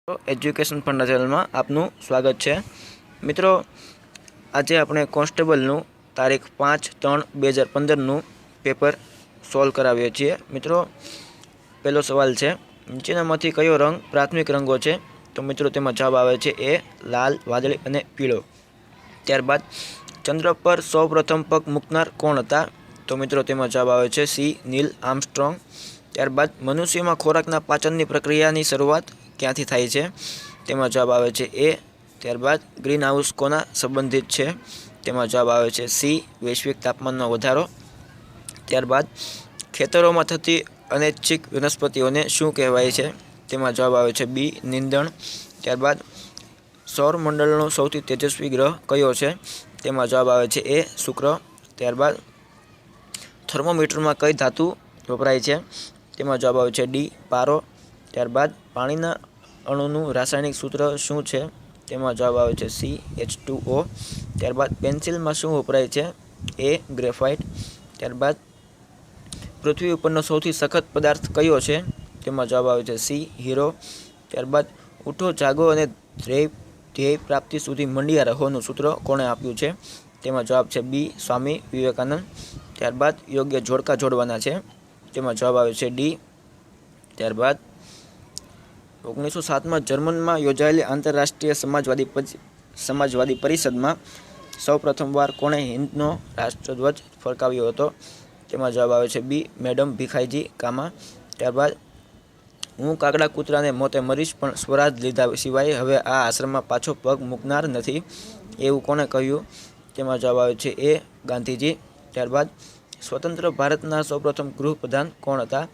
Education फंडा channel में आपनु स्वागत है। मित्रों, आज अपने कोन्स्टेबलनु तारीख 5/3/2015 पेपर सोल्व करावीए छीए। मित्रों, पहलो सवाल है, नीचेनामांथी कयो रंग प्राथमिक रंगो है? तो मित्रों तेमां जवाब आवे छे ए लाल, वादळी अने पीळो। त्यारबाद चंद्र पर सौ प्रथम पग मूकनार कोण हता? तो मित्रों तेमां जवाब आवे छे सी नील आर्मस्ट्रोंग। त्यारबाद मनुष्यमां खोराकना पाचननी प्रक्रियानी शरूआत क्यांथी थाय छे? तेमां जवाब आवे छे ए। त्यारबाद ग्रीन हाउस कोना संबंधित छे? तेमां जवाब आवे छे सी वैश्विक तापमाननो वधारो। त्यारबाद खेतरोमां थती अनैच्छिक वनस्पतिओने शुं कहेवाय छे? तेमां जवाब आवे छे बी नींदण। त्यारबाद सौरमंडलनो सौथी तेजस्वी ग्रह कयो छे? तेमां जवाब आवे छे ए शुक्र। त्यारबाद थर्मोमीटरमां कई धातु वपराय छे? तेमां जवाब आवे छे डी पारो। त्यारबाद पाणीना अणुनुं रासायणिक सूत्र शुं छे? तेमां जवाब आवे छे सी H2O। त्यारबाद पेन्सिलमां शुं वपराय छे? ए ग्रेफाइट। त्यारबाद पृथ्वी उपरनो सौथी सखत पदार्थ कयो छे? तेमां जवाब आवे छे सी हीरो। त्यारबाद उठो जागो अने ध्येय प्राप्ति सुधी मंड्या रहोनुं सूत्र कोणे आप्युं छे? तेमां जवाब छे बी स्वामी विवेकानंद। त्यारबाद योग्य जोड़का जोड़वाना छे? तेमां जवाब आवे छे डी। त्यारबाद 1907 में जर्मन में योजायेली आंतरराष्ट्रीय समाजवादी परिषद में सौ प्रथमवार कोणे हिंदनो राष्ट्रध्वज फरकाव्यो हतो? तेमां जवाब आवे छे बी मेडम भीखाईजी कामा। त्यारबाद हूँ कागड़ा कूतराने मोते मरीश पण स्वराज लीधा सिवाय हवे आ आश्रममां पाछो पग मूकनार नथी एवुं कोणे कह्युं? तेमां जवाब आवे छे ए गांधीजी। त्यारबाद स्वतंत्र भारतना सौ प्रथम गृहप्रधान कोण हता?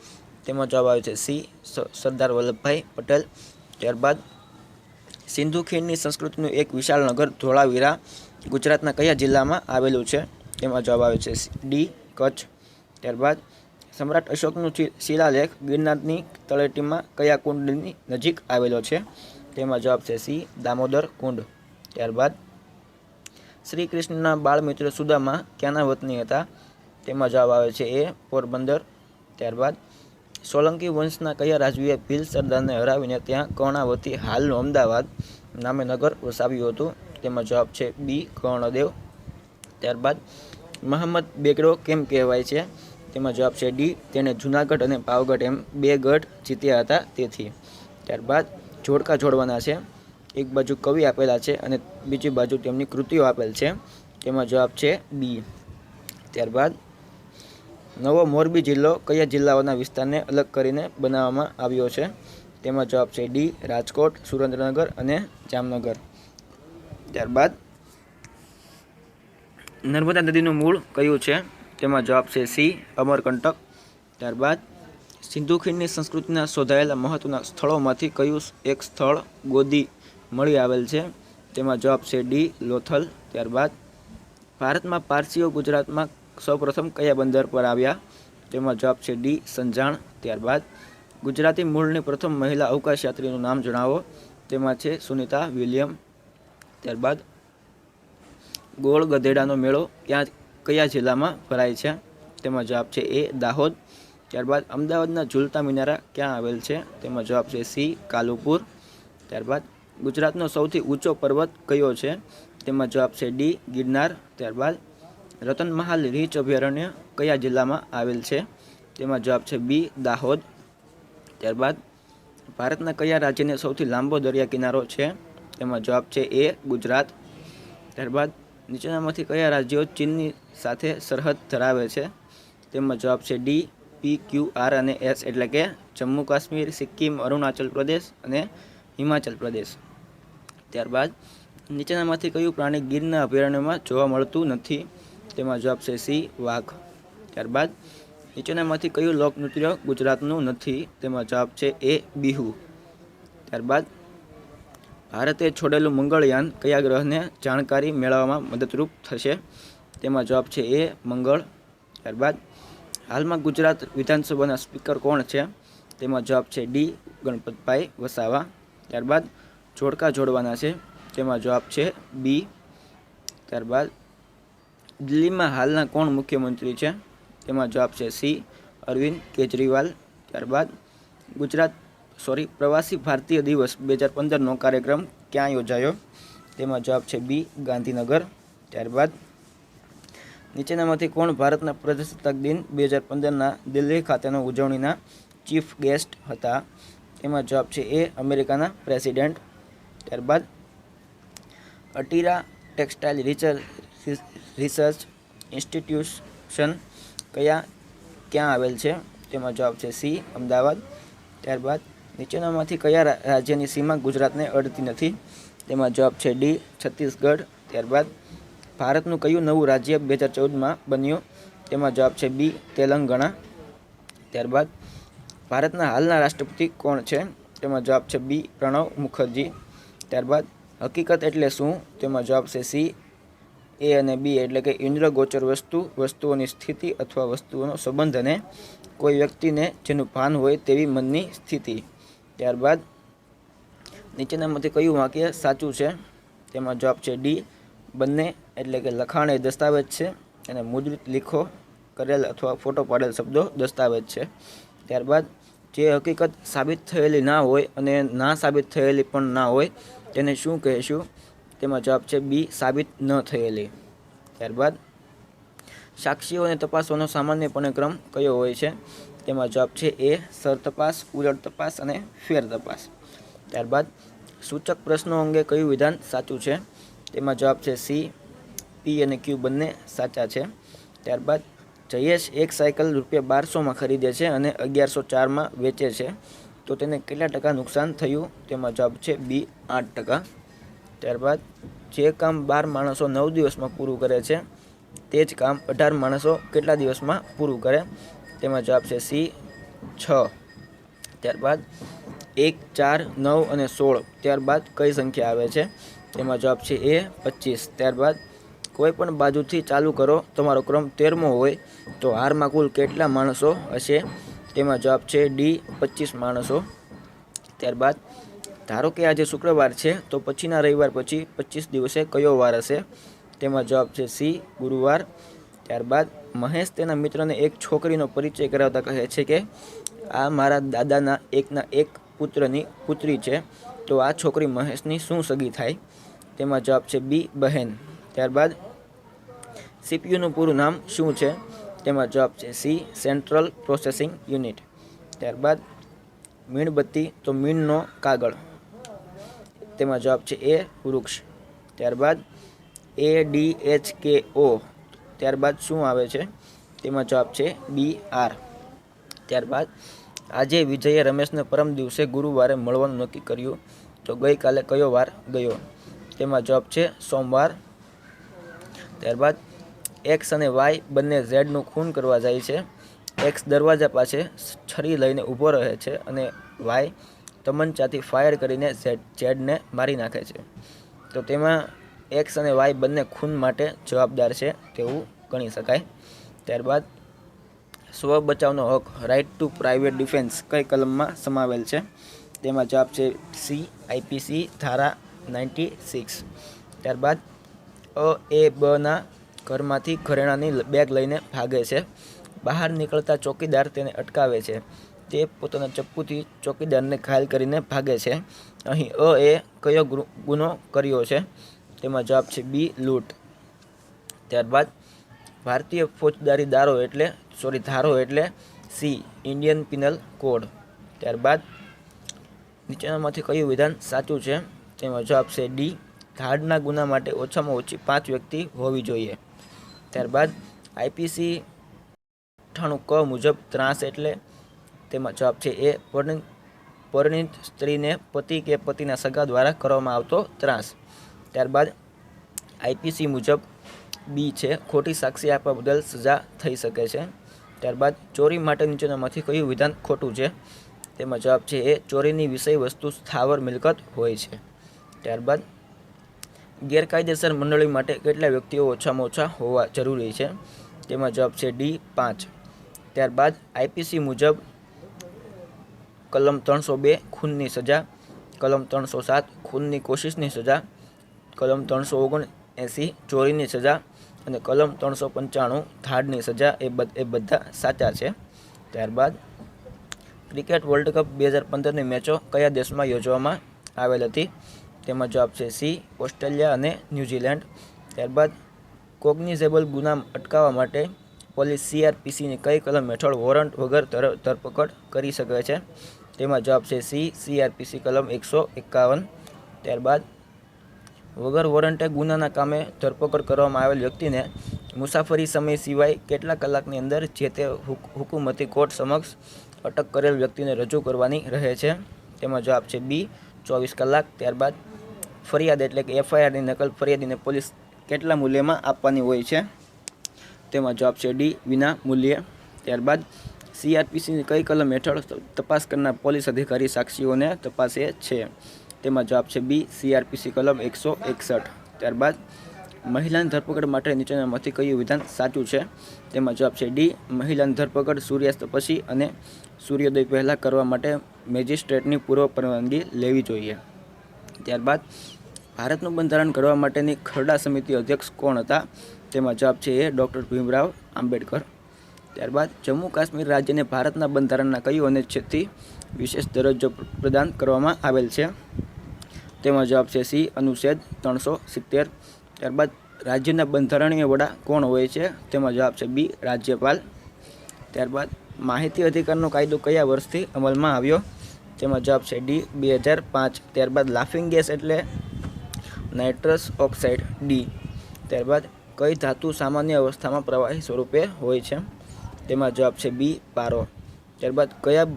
तेमां जवाब आवे छे सी सरदार वल्लभभाई पटेल। त्यारबाद सिंधु खीणनी संस्कृतिनुं एक विशाल नगर धोळावीरा गुजरातना कया जिल्लामां आवेलुं छे? तेमां जवाब आवे छे डी कच्छ। त्यारबाद सम्राट अशोकनुं शिलालेख गिरनाરની तळेટીમાં कया कुंडनी नजीक आवेलो छे? तेमां जवाब छे सी दामोदर कुंड। त्यारबाद श्री कृष्णना बाळमित्र सुदामा क्यांना वतनी हता? तेमां जवाब आवे छे ए पोरबंदर। त्यारबाद सोलंकी वंशना कया રાજવીએ ભીલ સરદારને હરાવીને ત્યાં કર્ણાવતી હાલનું અમદાવાદ નામે નગર વસાવ્યું હતું? તેમાં જવાબ છે બી કર્ણદેવ। ત્યારબાદ મહમ્મદ બેગડો કેમ કહેવાય છે? તેમાં જવાબ છે ડી તેણે જૂનાગઢ અને પાવાગઢ એમ બે ગઢ જીત્યા હતા તેથી। ત્યારબાદ જોડકા જોડવાના છે। એક બાજુ કવિ આપેલા છે અને બીજી બાજુ તેમની કૃતિઓ આપેલ છે। તેમાં જવાબ છે બી। ત્યારબાદ नवो मोरबी जिल्लो कया जिल्लाओना विस्तारने अलग करीने बनाववामां आव्यो छे? तेमां जवाब छे डी राजकोट, सुरेन्द्रनगर अने जामनगर। त्यारबाद नर्मदा नदीनुं मूळ कयुं छे? तेमां जवाब छे सी अमरकंटक। त्यारबाद सिंधु खीणनी संस्कृतिना शोधायेला महत्वना स्थळोमांथी कयुं एक स्थळ गोदी मळी आवेल छे? तेमां जवाब छे डी लोथल। त्यारबाद भारतमां पारसीओ गुजरातमां सौ प्रथम कया बंदर पर आव्या? तेमां जवाब छे डी संजाण। त्यारबाद गुजराती मूळनी प्रथम महिला अवकाश यात्रीनुं नाम जणावो? तेमां छे सुनीता विलियम। त्यारबाद गोळ गधेडानो मेळो कया जिल्लामां भराय छे? तेमां जवाब छे ए दाहोद। त्यारबाद अमदावादना झूलता मिनारा क्यां आवेल छे? तेमां जवाब छे सी कालुपुर। त्यारबाद गुजरातनो सौथी ऊंचो पर्वत कयो छे? तेमां जवाब छे डी गिरनार। त्यारबाद रतनमहाल रीछ अभयारण्य कया जिल्लामां आवेल छे? तेमां जवाब छे बी दाहोद। त्यारबाद भारतना कया राज्यने सौथी लांबो दरिया किनारो छे? तेमां जवाब छे ए गुजरात। त्यारबाद नीचेनामांथी कया राज्यो चीननी साथे सरहद धरावे छे? तेमां जवाब छे डी PQR અને S એટલે કે જમ્મુ કાશ્મીર, સિક્કિમ, અરુણાચલ પ્રદેશ અને હિમાચલ પ્રદેશ। ત્યારબાદ નીચેનામાંથી કયું પ્રાણી ગીરના અભયારણ્યમાં જોવા મળતું નથી? તેમાં જવાબ છે સી વાઘ। ત્યારબાદ નીચેનામાંથી કયું લોકનૃત્ય ગુજરાતનું નથી? તેમાં જવાબ છે એ બિહુ। ત્યારબાદ ભારતે છોડેલું મંગળયાન કયા ગ્રહને જાણકારી મેળવવામાં મદદરૂપ થશે? તેમાં જવાબ છે એ મંગળ। ત્યારબાદ હાલમાં ગુજરાત વિધાનસભાના સ્પીકર કોણ છે? તેમાં જવાબ છે ડી ગણપતભાઈ વસાવા। ત્યારબાદ જોડકા જોડવાના છે। તેમાં જવાબ છે બી। ત્યારબાદ દિલ્હીમાં હાલના કોણ મુખ્યમંત્રી છે? તેમાં જવાબ છે સી અરવિંદ કેજરીવાલ। ત્યારબાદ ગુજરાત પ્રવાસી ભારતીય દિવસ 2015નો કાર્યક્રમ ક્યાં યોજાયો? તેમાં જવાબ છે બી, ગાંધીનગર. ત્યારબાદ નીચેનામાંથી કોણ ભારતના પ્રજાસત્તાક દિન 2015ના દિલ્હી ખાતેનો ઉજવણીના ચીફ ગેસ્ટ હતા? એમાં જવાબ છે એ, અમેરિકાના પ્રેસિડેન્ટ. ત્યારબાદ અટીરા ટેક્સટાઇલ રિસર્ચ ઇન્સ્ટિટ્યુશન ક્યાં આવેલ છે? તેમાં જવાબ છે સી, અમદાવાદ. ત્યારબાદ નીચેનામાંથી કયા રાજ્યની સીમા ગુજરાતને અડતી નથી? તેમાં જવાબ છે ડી, છત્તીસગઢ. ત્યારબાદ ભારતનું કયું નવું રાજ્ય 2014માં બન્યું? તેમાં જવાબ છે બી, તેલંગાણા. ત્યારબાદ ભારતના હાલના રાષ્ટ્રપતિ કોણ છે? તેમાં જવાબ છે બી, પ્રણવ મુખર્જી. ત્યારબાદ હકીકત એટલે શું? તેમાં જવાબ છે સી, એ અને બી એટલે કે ઇન્દ્રગોચર વસ્તુ, વસ્તુઓની સ્થિતિ અથવા વસ્તુઓનો સંબંધ અને કોઈ વ્યક્તિને જેનું ભાન હોય તેવી મનની સ્થિતિ. ત્યારબાદ નીચેનામાંથી કયું વાક્ય સાચું છે? તેમાં જવાબ છે ડી, બંને એટલે કે લખાણ એ દસ્તાવેજ છે અને મુદ્રિત લીખો કરેલ અથવા ફોટો પાડેલ શબ્દો દસ્તાવેજ છે. ત્યારબાદ જે હકીકત સાબિત થયેલી ના હોય અને ના સાબિત થયેલી પણ ના હોય તેને શું કહેશું? તેમાં જવાબ છે બી, સાબિત ન થયેલી. ત્યારબાદ સાક્ષીઓને તપાસવાનો સામાન્યપણે ક્રમ કયો હોય છે? તેમાં જવાબ છે એ, સર તપાસ, ઉલટ તપાસ અને ફેર તપાસ. ત્યારબાદ સૂચક પ્રશ્નો અંગે કયું વિધાન સાચું છે? તેમાં જવાબ છે સી, પી અને ક્યુ બંને સાચા છે. ત્યારબાદ જયેશ એક સાયકલ ₹1200માં ખરીદે છે અને 1104માં વેચે છે, તો તેને કેટલા ટકા નુકસાન થયું? તેમાં જવાબ છે બી, 8%. ત્યારબાદ જે કામ 12 માણસો 9 દિવસમાં પૂરું કરે છે તે જ કામ 18 માણસો કેટલા દિવસમાં પૂરું કરે? તેમાં જવાબ છે સી, 6. ત્યારબાદ 1, 4, 9 અને 16 ત્યારબાદ કઈ સંખ્યા આવે છે? તેમાં જવાબ છે એ, 25. ત્યારબાદ કોઈ પણ બાજુથી ચાલુ કરો, તમારો ક્રમ 13મો હોય તો હારમાં કુલ કેટલા માણસો હશે? તેમાં જવાબ છે ડી, 25 માણસો. ત્યારબાદ ધારો કે આજે શુક્રવાર છે તો પછીના રવિવાર પછી 25 દિવસે કયો વાર હશે? તેમાં જવાબ છે સી, ગુરુવાર. ત્યારબાદ મહેશ તેના મિત્રને એક છોકરીનો પરિચય કરાવતા કહે છે કે આ મારા દાદાના એક પુત્રની પુત્રી છે, તો આ છોકરી મહેશની શું સગી થાય? તેમાં જવાબ છે બી, બહેન. ત્યારબાદ સીપીયુનું પૂરું નામ શું છે? તેમાં જવાબ છે સી, સેન્ટ્રલ પ્રોસેસિંગ યુનિટ. ત્યારબાદ મીણબત્તી તો મીણનો કાગળ, તેમાં જવાબ છે એ, વૃક્ષ. ત્યારબાદ ADHKO ત્યારબાદ શું આવે છે? તેમાં જવાબ છે બી, આર. ત્યારબાદ આજે વિજયે રમેશને પરમ દિવસે ગુરુવારે મળવાનું નક્કી કર્યું, તો ગઈકાલે કયો વાર ગયો? તેમાં જવાબ છે સોમવાર. ત્યારબાદ એક્સ અને વાય બંને ઝેડનું ખૂન કરવા જાય છે. એક્સ દરવાજા પાસે છરી લઈને ઊભો રહે છે અને વાય તમંચાથી ફાયર કરીને ઝેડને મારી નાખે છે, તો તેમાં એક્સ અને વાય બંને ખૂન માટે જવાબદાર છે તેવું ગણી શકાય. ત્યારબાદ સ્વ બચાવનો હક, રાઇટ ટુ પ્રાઇવેટ ડિફેન્સ કઈ કલમમાં સમાવેલ છે? તેમાં જવાબ છે સી, આઈપીસી ધારા 96. ત્યારબાદ એ બના ઘરમાંથી ઘરેણાની બેગ લઈને ભાગે છે. બહાર નીકળતા ચોકીદાર તેને અટકાવે છે. તે પોતાના ચપ્પુથી ચોકીદારને ઘાયલ કરીને ભાગે છે. અહીં એ કયો ગુનો કર્યો છે? તેમાં જવાબ છે બી, લૂંટ. ત્યારબાદ ભારતીય ફોજદારી ધારો એટલે સી, ઇન્ડિયન પિનલ કોડ. ત્યારબાદ નીચેનામાંથી કયું વિધાન સાચું છે? તેમાં જવાબ છે ડી, ધાડના ગુના માટે ઓછામાં ઓછી 5 વ્યક્તિ હોવી જોઈએ. ત્યારબાદ આઈપીસી 98 ક મુજબ ત્રાસ એટલે? તેમાં જવાબ છે એ, પરિણીત સ્ત્રીને પતિ કે પતિના સગા દ્વારા કરવામાં આવતો ત્રાસ. ત્યારબાદ આઈપીસી મુજબ બી છે, ખોટી સાક્ષી આપવા બદલ સજા થઈ શકે છે. ત્યારબાદ ચોરી માટે નીચેનામાંથી કયું વિધાન ખોટું છે? તેમાં જવાબ છે એ, ચોરીની વિષય વસ્તુ સ્થાવર મિલકત હોય છે. ત્યારબાદ ગેરકાયદેસર મંડળી માટે કેટલા વ્યક્તિઓ ઓછામાં ઓછા હોવા જરૂરી છે? તેમાં જવાબ છે ડી, 5. ત્યારબાદ આઈપીસી મુજબ કલમ 302 ખૂનની સજા, કલમ 307 ખૂનની કોશિશની સજા, કલમ 379 ચોરીની સજા અને કલમ 395 ધાડની સજા એ બધા સાચા છે. ત્યારબાદ ક્રિકેટ વર્લ્ડ કપ 2015ની મેચો કયા દેશમાં યોજવામાં આવેલ હતી? તેમાં જવાબ છે સી ઓસ્ટ્રેલિયા અને ન્યૂઝીલેન્ડ. ત્યારબાદ કોગ્નિઝેબલ ગુના અટકાવવા માટે પોલીસ CRPCની કઈ કલમ હેઠળ વોરંટ વગર ધરપકડ કરી શકે છે? તેમાં જવાબ છે સી CRPC કલમ 151. ત્યારબાદ વગર વોરંટે ગુનાના કામે ધરપકડ કરવામાં આવેલ વ્યક્તિને મુસાફરી સમય સિવાય કેટલા કલાકની અંદર જે તે હુકુમતી કોર્ટ સમક્ષ અટક કરેલ વ્યક્તિને રજૂ કરવાની રહે છે? તેમાં જવાબ છે બી 24 કલાક. ત્યારબાદ ફરિયાદ એટલે કે FIRની નકલ ફરિયાદીને પોલીસ કેટલા મૂલ્યમાં આપવાની હોય છે? તેમાં જવાબ છે ડી વિના મૂલ્યે. ત્યારબાદ CRPCની કઈ કલમ હેઠળ તપાસ કરનાર પોલીસ અધિકારી સાક્ષીઓને તપાસે છે? તેમાં જવાબ છે બી CRPC કલમ 161. ત્યારબાદ મહિલાની ધરપકડ માટે નીચેનામાંથી કયું વિધાન સાચું છે? તેમાં જવાબ છે ડી મહિલાની ધરપકડ સૂર્યાસ્ત પછી અને સૂર્યોદય પહેલાં કરવા માટે મેજિસ્ટ્રેટની પૂર્વ પરવાનગી લેવી જોઈએ. ત્યારબાદ ભારતનું બંધારણ ઘડવા માટેની ખરડા સમિતિ અધ્યક્ષ કોણ હતા? તેમાં જવાબ છે એ ડૉક્ટર ભીમરાવ આંબેડકર. ત્યારબાદ જમ્મુ કાશ્મીર રાજ્યને ભારતના બંધારણના કયું અનુચ્છેદથી વિશેષ દરજ્જો પ્રદાન કરવામાં આવેલ છે? તેમાં જવાબ છે સી અનુચ્છેદ 370. ત્યારબાદ રાજ્યના બંધારણીય વડા કોણ હોય છે? તેમાં જવાબ છે બી રાજ્યપાલ. ત્યારબાદ માહિતી અધિકારનો કાયદો કયા વર્ષથી અમલમાં આવ્યો? તેમાં જવાબ છે ડી 2005. ત્યારબાદ લાફિંગ ગેસ એટલે નાઇટ્રસ ઓક્સાઇડ ડી. ત્યારબાદ કઈ ધાતુ સામાન્ય અવસ્થામાં પ્રવાહી સ્વરૂપે હોય છે? તેમાં જવાબ છે બી પારો. ત્યારબાદ કયા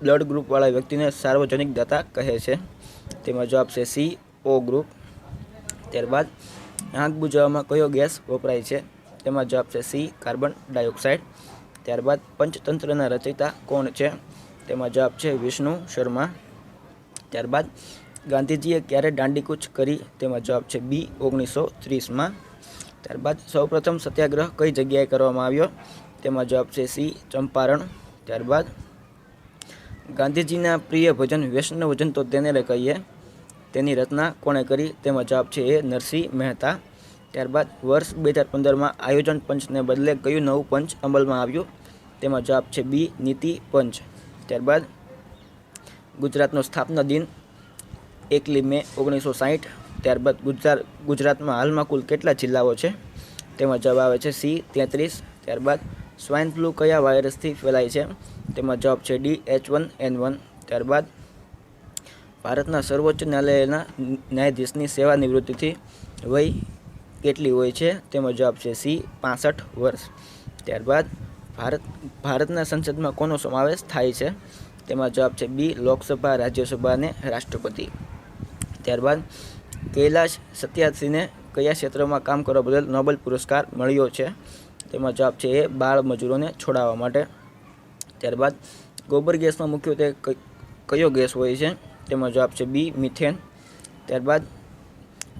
બ્લડ ગ્રુપવાળા વ્યક્તિને સાર્વજનિક દાતા કહે છે? તેમાં જવાબ છે સી O ગ્રુપ. ત્યારબાદ આગ બુઝાવવામાં કયો ગેસ વપરાય છે? તેમાં જવાબ છે સી કાર્બન ડાયોક્સાઇડ. ત્યારબાદ પંચતંત્રના રચયિતા કોણ છે? તેમાં જવાબ છે વિષ્ણુ શર્મા. ત્યારબાદ ગાંધીજીએ ક્યારે દાંડીકૂચ કરી? તેમાં જવાબ છે બી 1930માં. ત્યારબાદ સૌપ્રથમ સત્યાગ્રહ કઈ જગ્યાએ કરવામાં આવ્યો? તેમાં જવાબ છે સી ચંપારણ. ત્યારબાદ ગાંધીજીના પ્રિય ભજન વૈષ્ણવજન તો તેને કહીએ તેની રચના કોણે કરી? તેમાં જવાબ છે એ નરસિંહ મહેતા. ત્યારબાદ વર્ષ 2015માં આયોજન પંચને બદલે કયું નવું પંચ અમલમાં આવ્યું? તેમાં જવાબ છે બી નીતિ પંચ. ત્યારબાદ ગુજરાતનો સ્થાપના દિન 1 મે 1960. ત્યારબાદ ગુજરાતમાં હાલમાં કુલ કેટલા જિલ્લાઓ છે? તેમાં જવાબ આવે છે સી 33. ત્યારબાદ સ્વાઇન ફ્લૂ કયા વાયરસથી ફેલાય છે? તેમાં જવાબ છે ડી H1N1. ત્યારબાદ ભારતના સર્વોચ્ચ ન્યાયાલયના ન્યાયાધીશની સેવા નિવૃત્તિથી વય કેટલી હોય છે? તેમાં જવાબ છે સી 65 વર્ષ. ત્યારબાદ ભારતના સંસદમાં કોનો સમાવેશ થાય છે? તેમાં જવાબ છે બી લોકસભા, રાજ્યસભા અને રાષ્ટ્રપતિ. ત્યારબાદ કૈલાશ સત્યાર્થીને કયા ક્ષેત્રમાં કામ કરવા બદલ નોબેલ પુરસ્કાર મળ્યો છે? તેમાં જવાબ છે એ બાળ મજૂરોને છોડાવવા માટે. ત્યારબાદ ગોબર ગેસમાં મુખ્યત્વે કયો ગેસ હોય છે? તેમાં જવાબ છે બી મિથેન. ત્યારબાદ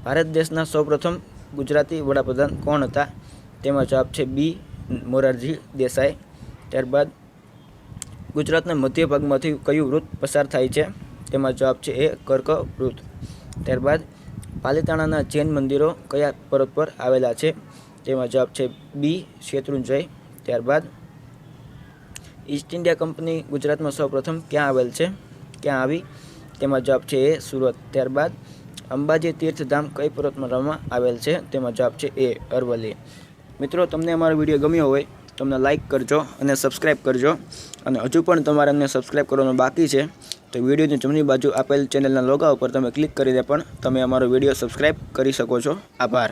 ભારત દેશના સૌપ્રથમ ગુજરાતી વડાપ્રધાન કોણ હતા? તેમાં જવાબ છે બી મોરારજી દેસાઈ. ત્યારબાદ ગુજરાતના મધ્ય ભાગમાંથી કયું વૃત્ત પસાર થાય છે? તેમાં જવાબ છે એ કર્કવૃત્ત. ત્યારબાદ પાલિતાણાના જૈન મંદિરો કયા પર્વત પર આવેલા છે? તેમાં જવાબ છે બી શેત્રુંજય. ત્યારબાદ ઈસ્ટ ઇન્ડિયા કંપની ગુજરાતમાં સૌપ્રથમ ક્યાં આવી? તેમાં જવાબ છે એ સુરત. ત્યારબાદ અંબાજી તીર્થધામ કઈ પર્વતમાળામાં આવેલ છે? તેમાં જવાબ છે એ અરવલ્લી. મિત્રો, તમને અમારો વિડીયો ગમ્યો હોય તો અમને લાઇક કરજો અને સબસ્ક્રાઈબ કરજો. અને હજુ પણ તમારે અમને સબસ્ક્રાઈબ કરવાનું બાકી છે તો વિડીયોની જમણી બાજુ આપેલ ચેનલના લોગો ઉપર તમે ક્લિક કરીને પણ તમે અમારો વિડીયો સબસ્ક્રાઈબ કરી શકો છો. આભાર.